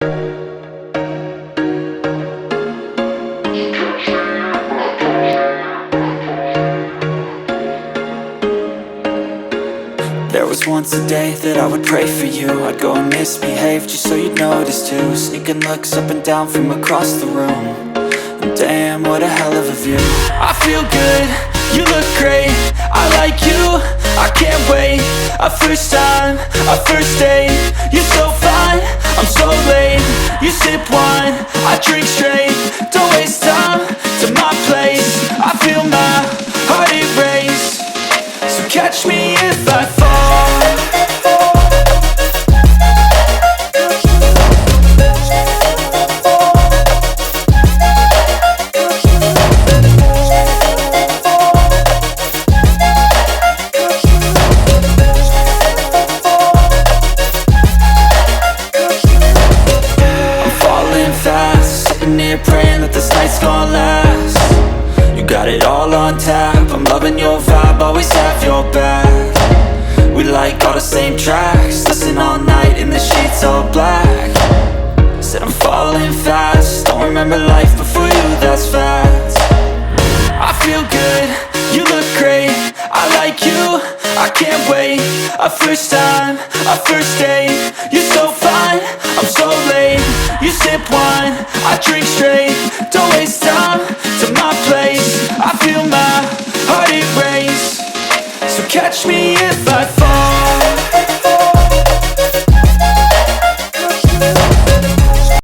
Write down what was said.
There was once a day that I would pray for you. I'd go and misbehave just so you'd notice too. Sneaking looks up and down from across the room. And damn, what a hell of a view. I feel good, you look great, I like you, I can't wait. A first time, a first date, you're so fine, I'm so late. You sip wine, I drink straight. Don't waste time to my place. I feel my heart erase. So catch me if I fall. Praying that this night's gonna last. You got it all on tap, I'm loving your vibe, always have your back. We like all the same tracks, listen all night in the sheets all black. Said I'm falling fast, don't remember life before you, that's fact. I feel good, you look great, I like you, I can't wait. A first time, a first date, you're so fine, I'm so late. You sip wine, I drink straight. Don't waste time to my place. I feel my heart erase. So catch me if I fall.